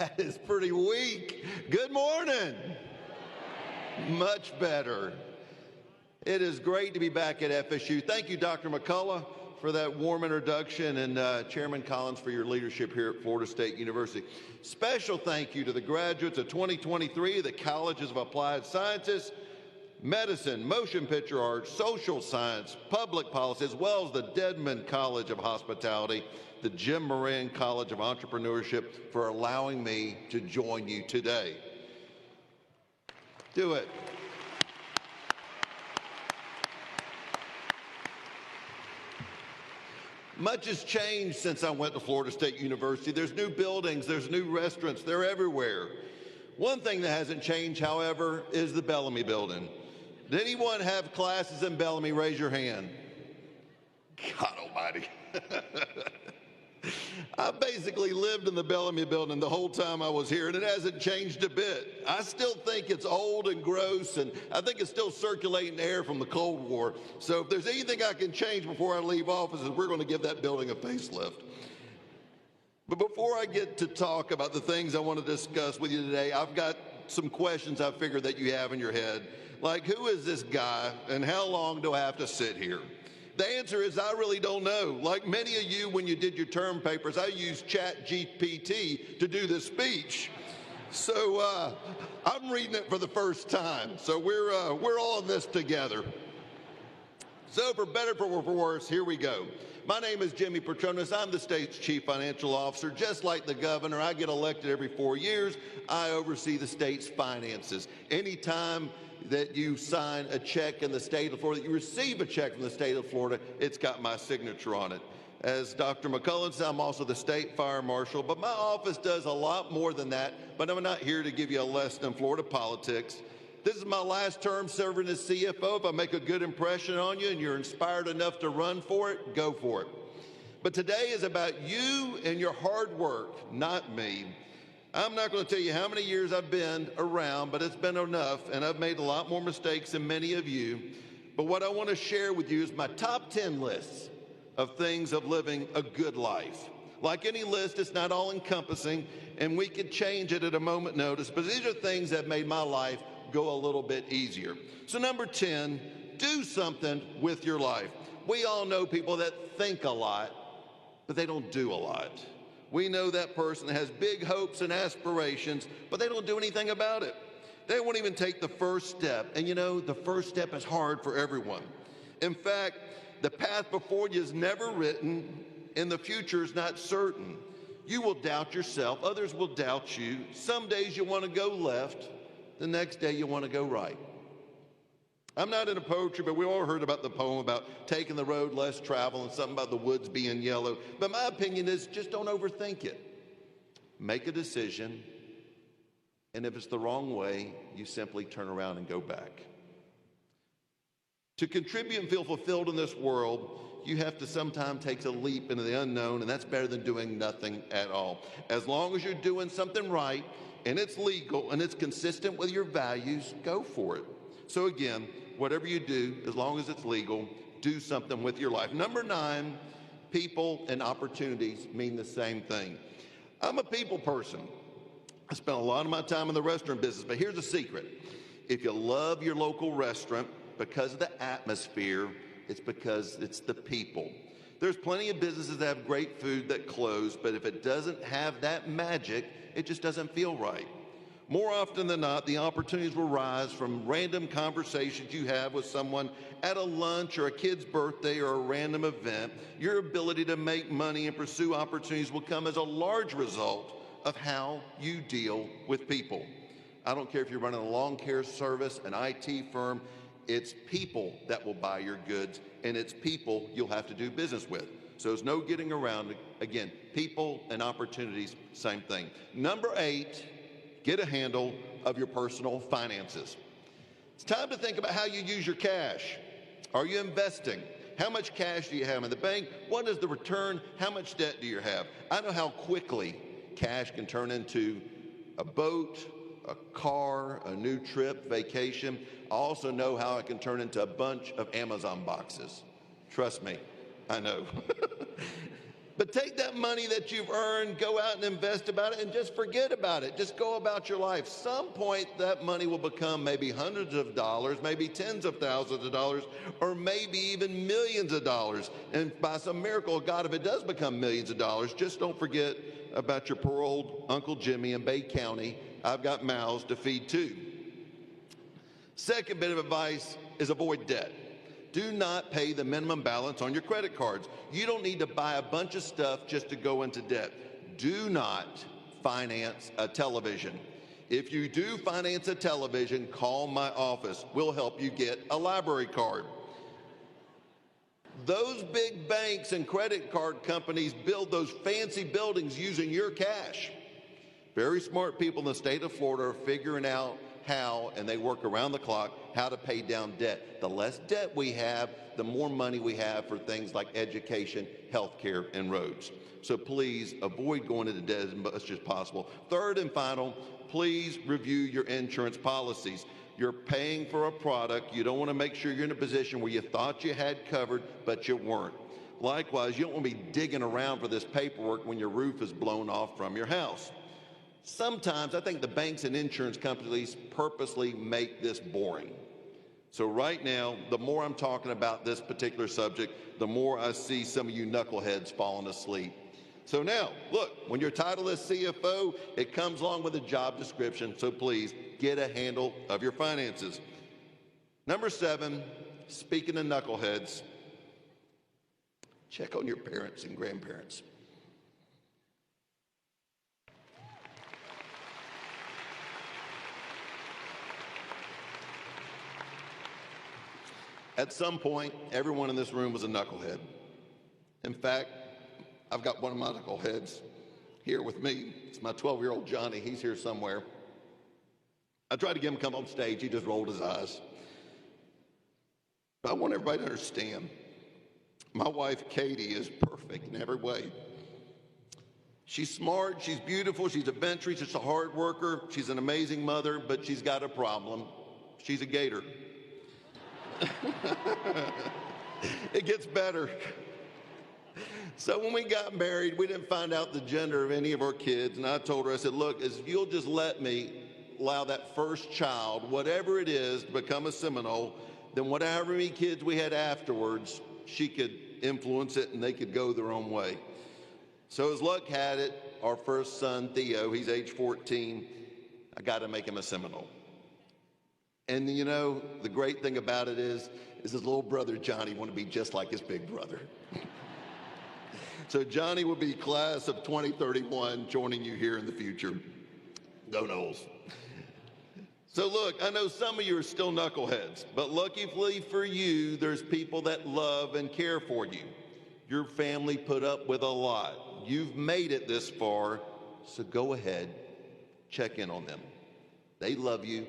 That is pretty weak. Good morning. Much better. It is great to be back at FSU. Thank you, Dr. McCullough, for that warm introduction, and Chairman Collins for your leadership here at Florida State University. Special thank you to the graduates of 2023 of the Colleges of Applied Sciences, Medicine, Motion Picture Arts, Social Science, Public Policy, as well as the Dedman College of Hospitality, the Jim Moran College of Entrepreneurship, for allowing me to join you today. Do it. Much has changed since I went to Florida State University. There's new buildings, there's new restaurants, they're everywhere. One thing that hasn't changed, however, is the Bellamy building. Did anyone have classes in Bellamy? Raise your hand. God almighty. I basically lived in the Bellamy building the whole time I was here, and it hasn't changed a bit. I still think it's old and gross, and I think it's still circulating air from the Cold War. So if there's anything I can change before I leave office, is we're going to give that building a facelift. But before I get to talk about the things I want to discuss with you today, I've got some questions I figured that you have in your head. Like, who is this guy, and how long do I have to sit here? The answer is I really don't know. Like many of you, when you did your term papers, I used ChatGPT to do this speech. So I'm reading it for the first time. So we're all in this together. So for better or for worse, here we go. My name is Jimmy Patronis. I'm the state's chief financial officer. Just like the governor, I get elected every 4 years. I oversee the state's finances. Anytime that you sign a check in the state of Florida, that you receive a check from the state of Florida, it's got my signature on it. As Dr. McCullough said, I'm also the state fire marshal, but my office does a lot more than that, but I'm not here to give you a lesson in Florida politics. This is my last term serving as CFO. If I make a good impression on you and you're inspired enough to run for it, go for it. But today is about you and your hard work, not me. I'm not going to tell you how many years I've been around, but it's been enough, and I've made a lot more mistakes than many of you. But what I want to share with you is my top 10 lists of things of living a good life. Like any list, it's not all-encompassing, and we could change it at a moment's notice, but these are things that made my life go a little bit easier. So number 10, do something with your life. We all know people that think a lot, but they don't do a lot. We know that person that has big hopes and aspirations, but they don't do anything about it. They won't even take the first step. And you know, the first step is hard for everyone. In fact, the path before you is never written, and the future is not certain. You will doubt yourself. Others will doubt you. Some days you want to go left. The next day you want to go right. I'm not into poetry, but we all heard about the poem about taking the road less traveled and something about the woods being yellow. But my opinion is just don't overthink it. Make a decision, and if it's the wrong way, you simply turn around and go back. To contribute and feel fulfilled in this world, you have to sometimes take a leap into the unknown, and that's better than doing nothing at all. As long as you're doing something right, and it's legal, and it's consistent with your values, go for it. So again, whatever you do, as long as it's legal, do something with your life. Number 9, people and opportunities mean the same thing. I'm a people person. I spent a lot of my time in the restaurant business, but here's a secret. If you love your local restaurant because of the atmosphere, it's because it's the people. There's plenty of businesses that have great food that close, but if it doesn't have that magic, it just doesn't feel right. More often than not, the opportunities will rise from random conversations you have with someone at a lunch or a kid's birthday or a random event. Your ability to make money and pursue opportunities will come as a large result of how you deal with people. I don't care if you're running a lawn care service, an IT firm, it's people that will buy your goods, and it's people you'll have to do business with. So there's no getting around it. Again, people and opportunities, same thing. Number 8, get a handle of your personal finances. It's time to think about how you use your cash. Are you investing? How much cash do you have in the bank? What is the return? How much debt do you have? I know how quickly cash can turn into a boat, a car, a new trip, vacation. I also know how it can turn into a bunch of Amazon boxes. Trust me, I know. But take that money that you've earned, go out and invest about it, and just forget about it. Just go about your life. Some point that money will become maybe hundreds of dollars, maybe tens of thousands of dollars, or maybe even millions of dollars. And by some miracle of God, if it does become millions of dollars, just don't forget about your poor old Uncle Jimmy in Bay County. I've got mouths to feed too. Second bit of advice is avoid debt. Do not pay the minimum balance on your credit cards. You don't need to buy a bunch of stuff just to go into debt. Do not finance a television. If you do finance a television, call my office. We'll help you get a library card. Those big banks and credit card companies build those fancy buildings using your cash. Very smart people in the state of Florida are figuring out how, and they work around the clock, how to pay down debt. The less debt we have, the more money we have for things like education, healthcare, and roads. So please avoid going into debt as much as possible. Third and final, please review your insurance policies. You're paying for a product. You don't want to make sure you're in a position where you thought you had covered, but you weren't. Likewise, you don't want to be digging around for this paperwork when your roof is blown off from your house. Sometimes I think the banks and insurance companies purposely make this boring. So right now, the more I'm talking about this particular subject, the more I see some of you knuckleheads falling asleep. So now, look, when your title is CFO, it comes along with a job description, so please get a handle of your finances. Number 7, speaking of knuckleheads, check on your parents and grandparents. At some point, everyone in this room was a knucklehead. In fact, I've got one of my knuckleheads here with me. It's my 12-year-old Johnny. He's here somewhere. I tried to get him to come on stage. He just rolled his eyes. But I want everybody to understand, my wife, Katie, is perfect in every way. She's smart, she's beautiful, she's adventurous, she's a hard worker, she's an amazing mother, but she's got a problem. She's a gator. It gets better. So when we got married, we didn't find out the gender of any of our kids, and I told her, I said, look, if you'll just let me allow that first child, whatever it is, to become a Seminole, then whatever many kids we had afterwards, she could influence it and they could go their own way. So as luck had it, our first son, Theo, he's age 14, I got to make him a Seminole. And you know, the great thing about it is his little brother Johnny wanted to be just like his big brother. So Johnny will be class of 2031, joining you here in the future. Go Noles. So look, I know some of you are still knuckleheads, but luckily for you, there's people that love and care for you. Your family put up with a lot. You've made it this far, so go ahead, check in on them. They love you.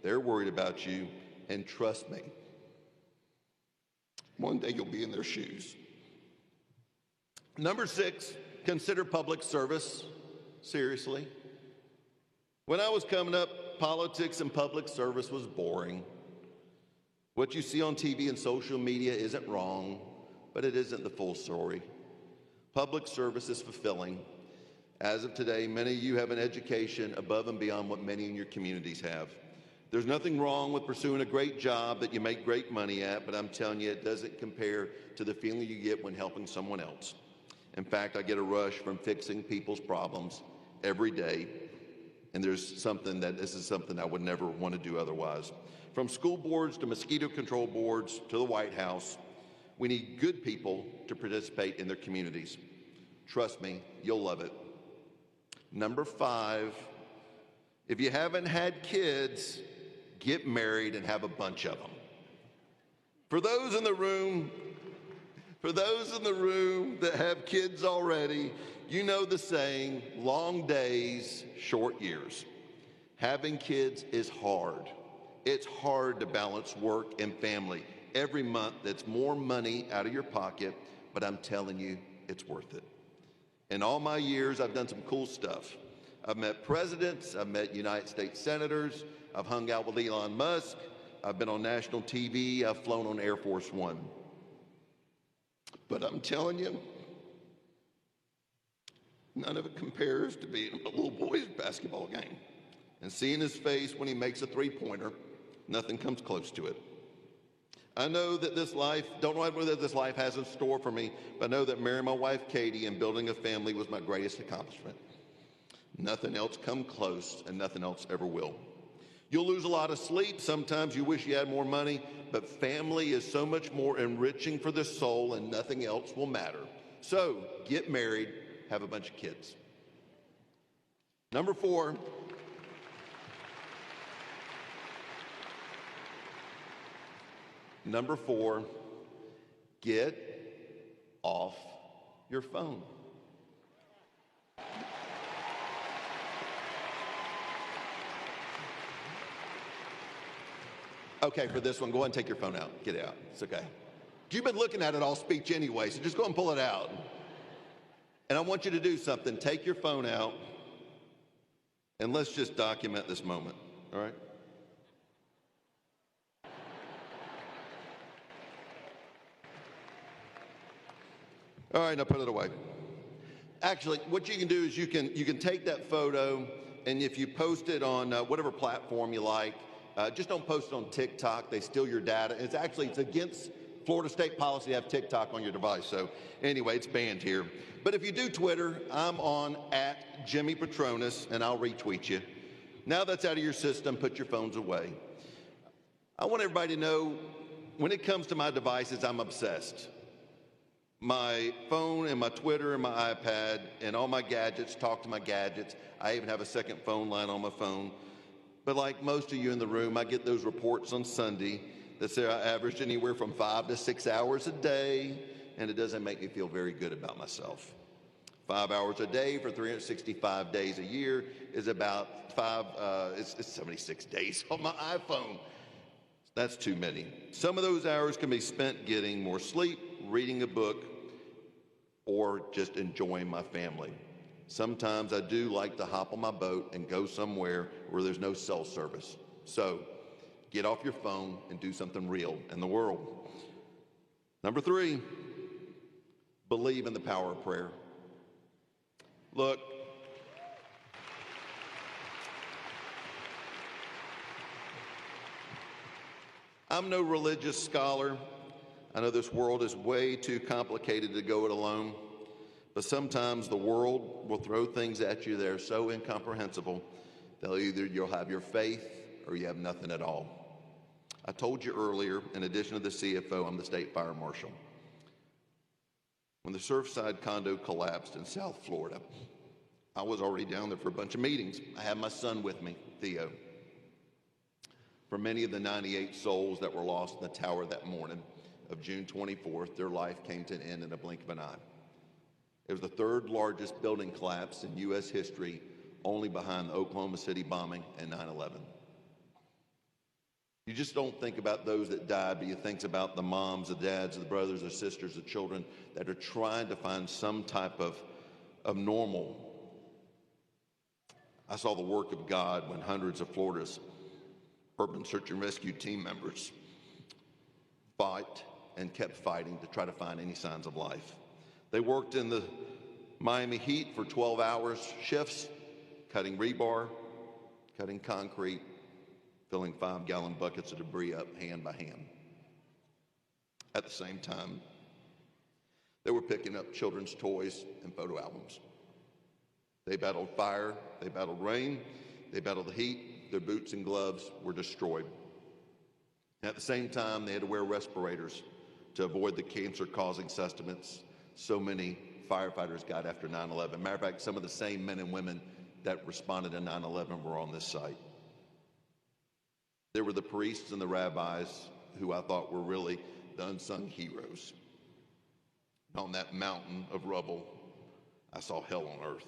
They're worried about you, and trust me, one day you'll be in their shoes. Number 6, consider public service seriously. When I was coming up, politics and public service was boring. What you see on TV and social media isn't wrong, but it isn't the full story. Public service is fulfilling. As of today, many of you have an education above and beyond what many in your communities have. There's nothing wrong with pursuing a great job that you make great money at, but I'm telling you, it doesn't compare to the feeling you get when helping someone else. In fact, I get a rush from fixing people's problems every day, and this is something I would never want to do otherwise. From school boards to mosquito control boards to the White House, we need good people to participate in their communities. Trust me, you'll love it. Number 5, if you haven't had kids, get married and have a bunch of them. For those in the room that have kids already, you know the saying, long days, short years. Having kids is hard. It's hard to balance work and family. Every month, that's more money out of your pocket, but I'm telling you, it's worth it. In all my years, I've done some cool stuff. I've met presidents, I've met United States senators, I've hung out with Elon Musk, I've been on national TV, I've flown on Air Force One. But I'm telling you, None of it compares to being a little boy's basketball game and seeing his face when he makes a three-pointer. Nothing comes close to it. I know that this life, don't know what this life has in store for me, but I know that marrying my wife Katie and building a family was my greatest accomplishment. Nothing else come close, and nothing else ever will. You'll lose a lot of sleep. Sometimes you wish you had more money, but family is so much more enriching for the soul, and nothing else will matter. So get married, have a bunch of kids. Number 4. Number 4, get off your phone. Okay, for this one, go ahead and take your phone out. Get it out. It's okay. You've been looking at it all speech anyway, so just go ahead and pull it out. And I want you to do something. Take your phone out, and let's just document this moment, all right? All right, now put it away. Actually, what you can do is you can take that photo, and if you post it on whatever platform you like, just don't post it on TikTok. They steal your data. It's against Florida state policy to have TikTok on your device. So anyway, it's banned here. But if you do Twitter, I'm on @JimmyPatronis, and I'll retweet you. Now that's out of your system, put your phones away. I want everybody to know, when it comes to my devices, I'm obsessed. My phone and my Twitter and my iPad and all my gadgets talk to my gadgets. I even have a second phone line on my phone. But like most of you in the room, I get those reports on Sunday that say I averaged anywhere from 5 to 6 hours a day, and it doesn't make me feel very good about myself. 5 hours a day for 365 days a year is about it's 76 days on my iPhone. That's too many. Some of those hours can be spent getting more sleep, reading a book, or just enjoying my family. Sometimes I do like to hop on my boat and go somewhere where there's no cell service. So get off your phone and do something real in the world. Number 3, believe in the power of prayer. Look, I'm no religious scholar. I know this world is way too complicated to go it alone, but sometimes the world will throw things at you that are so incomprehensible that either you'll have your faith or you have nothing at all. I told you earlier, in addition to the CFO, I'm the state fire marshal. When the Surfside condo collapsed in South Florida, I was already down there for a bunch of meetings. I had my son with me, Theo. For many of the 98 souls that were lost in the tower that morning of June 24th, their life came to an end in a blink of an eye. It was the 3rd largest building collapse in U.S. history, only behind the Oklahoma City bombing and 9/11. You just don't think about those that died, but you think about the moms, the dads, the brothers, the sisters, the children that are trying to find some type of normal. I saw the work of God when hundreds of Florida's urban search and rescue team members fought and kept fighting to try to find any signs of life. They worked in the Miami heat for 12 hours shifts, cutting rebar, cutting concrete, filling 5-gallon buckets of debris up hand by hand. At the same time, they were picking up children's toys and photo albums. They battled fire, they battled rain, they battled the heat. Their boots and gloves were destroyed. And at the same time, they had to wear respirators to avoid the cancer-causing sustenance so many firefighters got after 9/11. Matter of fact, some of the same men and women that responded to 9/11 were on this site. There were the priests and the rabbis who I thought were really the unsung heroes. And on that mountain of rubble, I saw hell on earth.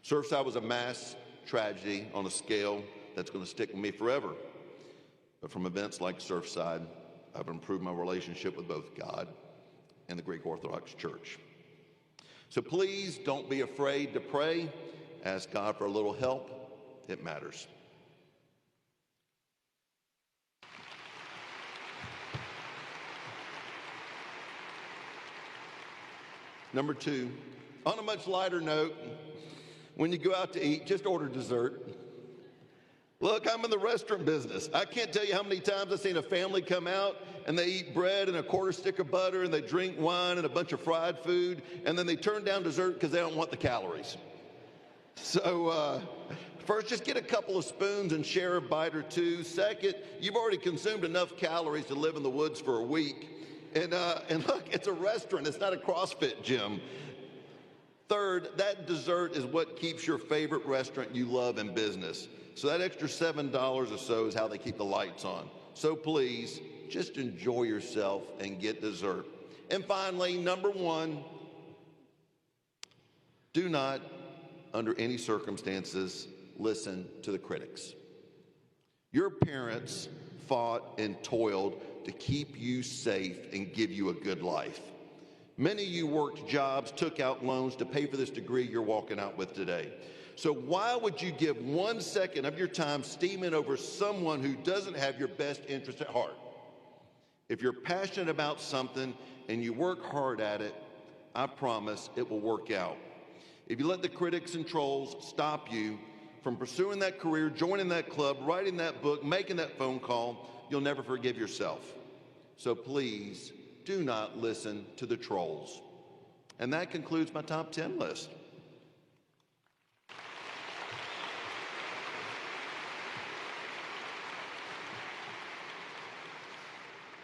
Surfside was a mass tragedy on a scale that's going to stick with me forever. But from events like Surfside, I've improved my relationship with both God and the Greek Orthodox Church. So please don't be afraid to pray. Ask God for a little help. It matters. Number 2, On a much lighter note, when you go out to eat, just order dessert. Look, I'm in the restaurant business. I can't tell you how many times I've seen a family come out and they eat bread and a quarter stick of butter and they drink wine and a bunch of fried food, and then they turn down dessert because they don't want the calories. So first, just get a couple of spoons and share a bite or two. Second, you've already consumed enough calories to live in the woods for a week. And look, it's a restaurant. It's not a CrossFit gym. Third, that dessert is what keeps your favorite restaurant you love in business. So that extra $7 or so is how they keep the lights on. So please, just enjoy yourself and get dessert. And finally, number one, do not, under any circumstances, listen to the critics. Your parents fought and toiled to keep you safe and give you a good life. Many of you worked jobs, took out loans to pay for this degree you're walking out with today. So why would you give 1 second of your time steaming over someone who doesn't have your best interest at heart? If you're passionate about something and you work hard at it, I promise it will work out. If you let the critics and trolls stop you from pursuing that career, joining that club, writing that book, making that phone call, you'll never forgive yourself. So please do not listen to the trolls. And that concludes my top 10 list.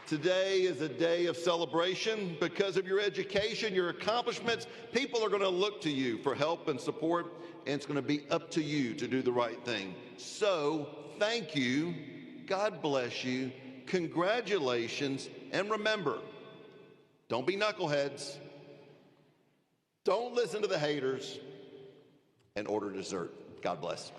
Today is a day of celebration. Because of your education, your accomplishments, people are going to look to you for help and support, and it's going to be up to you to do the right thing. So, thank you, God bless you, congratulations, and remember, don't be knuckleheads, don't listen to the haters, and order dessert. God bless.